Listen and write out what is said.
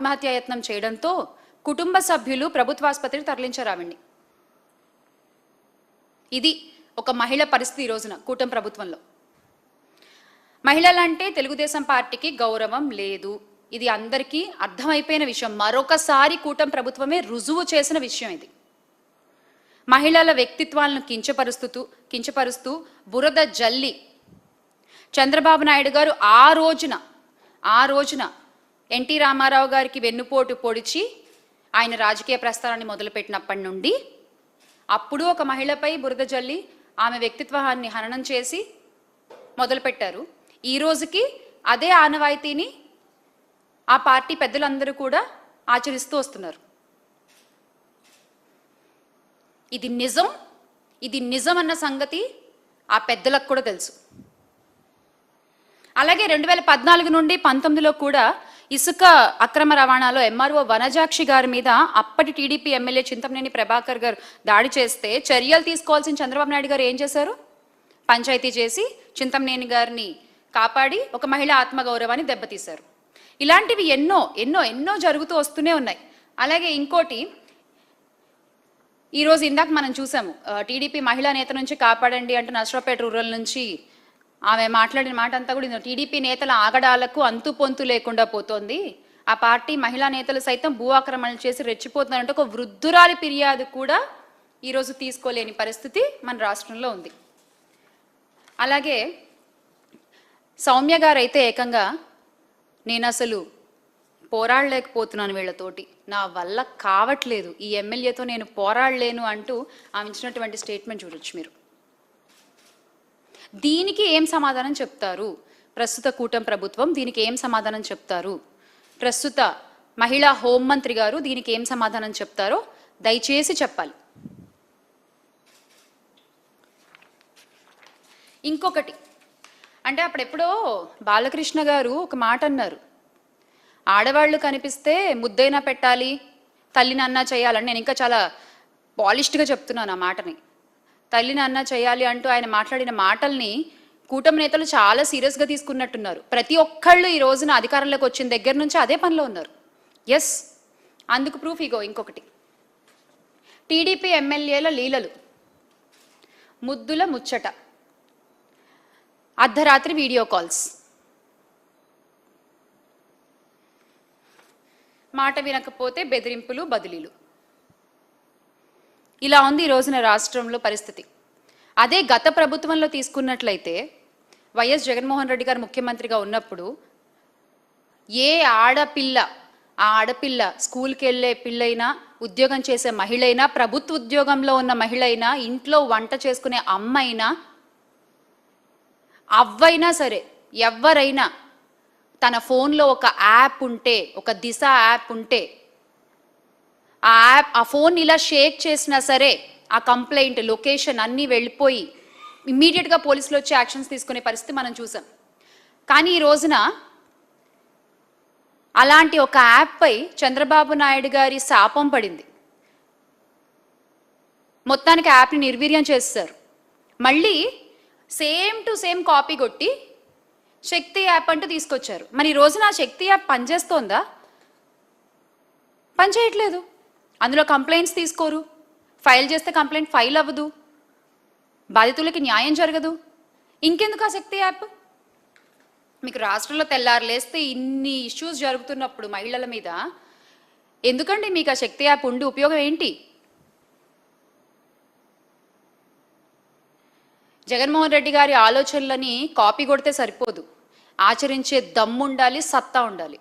ఆత్మహత్యాయత్నం చేయడంతో కుటుంబ సభ్యులు ప్రభుత్వాసుపత్రికి తరలించారు ఆవిడ్ని. ఇది ఒక మహిళ పరిస్థితి ఈ రోజున కూటమి ప్రభుత్వంలో. మహిళలంటే తెలుగుదేశం పార్టీకి గౌరవం లేదు. ఇది అందరికీ అర్థమైపోయిన విషయం. మరొకసారి కూటమి ప్రభుత్వమే రుజువు చేసిన విషయం ఇది. మహిళల వ్యక్తిత్వాలను కించపరుస్తూ బురద జల్లి చంద్రబాబు నాయుడు గారు ఆ రోజున ఎన్టీ రామారావు గారికి వెన్నుపోటు పొడిచి ఆయన రాజకీయ ప్రస్థానాన్ని మొదలుపెట్టినప్పటి నుండి అప్పుడు ఒక మహిళపై బురద జల్లి ఆమె వ్యక్తిత్వాన్ని హననం చేసి మొదలుపెట్టారు. ఈ రోజుకి అదే ఆనవాయితీని ఆ పార్టీ పెద్దలందరూ కూడా ఆచరిస్తూ వస్తున్నారు. ఇది నిజం అన్న సంగతి ఆ పెద్దలకు కూడా తెలుసు. అలాగే 2014 నుండి 19లో కూడా ఇసుక అక్రమ రవాణాలో ఎంఆర్ఓ వనజాక్షి గారి మీద అప్పటి టీడీపీ ఎమ్మెల్యే చింతమనేని ప్రభాకర్ గారు దాడి చేస్తే చర్యలు తీసుకోవాల్సిన చంద్రబాబు నాయుడు గారు ఏం చేశారు? పంచాయతీ చేసి చింతమనేని గారిని కాపాడి ఒక మహిళ ఆత్మగౌరవాన్ని దెబ్బతీశారు. ఇలాంటివి ఎన్నో ఎన్నో ఎన్నో జరుగుతూ వస్తూనే ఉన్నాయి. అలాగే ఇంకోటి, ఈరోజు ఇందాక మనం చూసాము, టీడీపీ మహిళా నేత నుంచి కాపాడండి అంటూ నర్సరావుపేట రూరల్ నుంచి ఆమె మాట్లాడిన మాట అంతా కూడా టీడీపీ నేతల ఆగడాలకు అంతు పొంతు లేకుండా పోతోంది. ఆ పార్టీ మహిళా నేతలు సైతం భూ ఆక్రమణలు చేసి రెచ్చిపోతున్నారంటే ఒక వృద్ధురాలి ఫిర్యాదు కూడా ఈరోజు తీసుకోలేని పరిస్థితి మన రాష్ట్రంలో ఉంది. అలాగే సౌమ్య గారు అయితే ఏకంగా నేను అసలు పోరాడలేకపోతున్నాను వీళ్ళతోటి, నా వల్ల కావట్లేదు, ఈ ఎమ్మెల్యేతో నేను పోరాడలేను అంటూ ఆమె ఇచ్చినటువంటి స్టేట్మెంట్ చూడొచ్చు మీరు. దీనికి ఏం సమాధానం చెప్తారు ప్రస్తుత కూటమి ప్రభుత్వం? దీనికి ఏం సమాధానం చెప్తారు ప్రస్తుత మహిళా హోంమంత్రి గారు? దీనికి ఏం సమాధానం చెప్తారో దయచేసి చెప్పాలి. ఇంకొకటి అంటే అప్పుడెప్పుడో బాలకృష్ణ గారు ఒక మాట అన్నారు, ఆడవాళ్ళు కనిపిస్తే ముద్దైనా పెట్టాలి, తల్లిని అన్నా చేయాలని. నేను ఇంకా చాలా పాలిష్డ్గా చెప్తున్నాను ఆ మాటని. తల్లిని అన్నా చేయాలి అంటూ ఆయన మాట్లాడిన మాటల్ని కూటమి నేతలు చాలా సీరియస్గా తీసుకున్నట్టున్నారు. ప్రతి ఒక్కళ్ళు ఈ రోజున అధికారంలోకి వచ్చిన దగ్గర నుంచి అదే పనిలో ఉన్నారు. ఎస్, అందుకు ప్రూఫ్ ఇగో ఇంకొకటి, టీడీపీ ఎమ్మెల్యేల లీలలు, ముద్దుల ముచ్చట, అర్ధరాత్రి వీడియో కాల్స్, మాట వినకపోతే బెదిరింపులు బదిలీలు. ఇలా ఉంది ఈ రోజున రాష్ట్రంలో పరిస్థితి. అదే గత ప్రభుత్వంలో తీసుకున్నట్లయితే వైఎస్ జగన్మోహన్ రెడ్డి గారు ముఖ్యమంత్రిగా ఉన్నప్పుడు ఏ ఆడపిల్ల స్కూల్కి వెళ్ళే పిల్లైనా, ఉద్యోగం చేసే మహిళైనా, ప్రభుత్వ ఉద్యోగంలో ఉన్న మహిళైనా, ఇంట్లో వంట చేసుకునే అమ్మైనా, అవ్వైనా సరే ఎవరైనా తన ఫోన్లో ఒక యాప్ ఉంటే, ఒక దిశ యాప్ ఉంటే, ఆ ఫోన్ ఇలా షేక్ చేసినా సరే ఆ కంప్లైంట్ లొకేషన్ అన్నీ వెళ్ళిపోయి ఇమ్మీడియట్గా పోలీసులు వచ్చి యాక్షన్స్ తీసుకునే పరిస్థితి మనం చూసాం. కానీ ఈ రోజున అలాంటి ఒక యాప్పై చంద్రబాబు నాయుడు గారి శాపం పడింది. మొత్తానికి యాప్ని నిర్వీర్యం చేస్తారు. మళ్ళీ సేమ్ టు సేమ్ కాపీ కొట్టి శక్తి యాప్ అంటూ తీసుకొచ్చారు. మరి ఈ రోజున ఆ శక్తి యాప్ పనిచేస్తోందా? పనిచేయట్లేదు. అందులో కంప్లైంట్స్ తీసుకోరు, ఫైల్ చేస్తే కంప్లైంట్ ఫైల్ అవ్వదు, బాధితులకి న్యాయం జరగదు. ఇంకెందుకు ఆ శక్తి యాప్? మీకు రాష్ట్రంలో తెల్లారులేస్తే ఇన్ని ఇష్యూస్ జరుగుతున్నప్పుడు మహిళల మీద ఎందుకండి మీకు ఆ శక్తి యాప్ ఉండి ఉపయోగం ఏంటి? జగన్మోహన్ రెడ్డి గారి ఆలోచనలని కాపీ కొడితే సరిపోదు, ఆచరించే దమ్ము ఉండాలి, సత్తా ఉండాలి.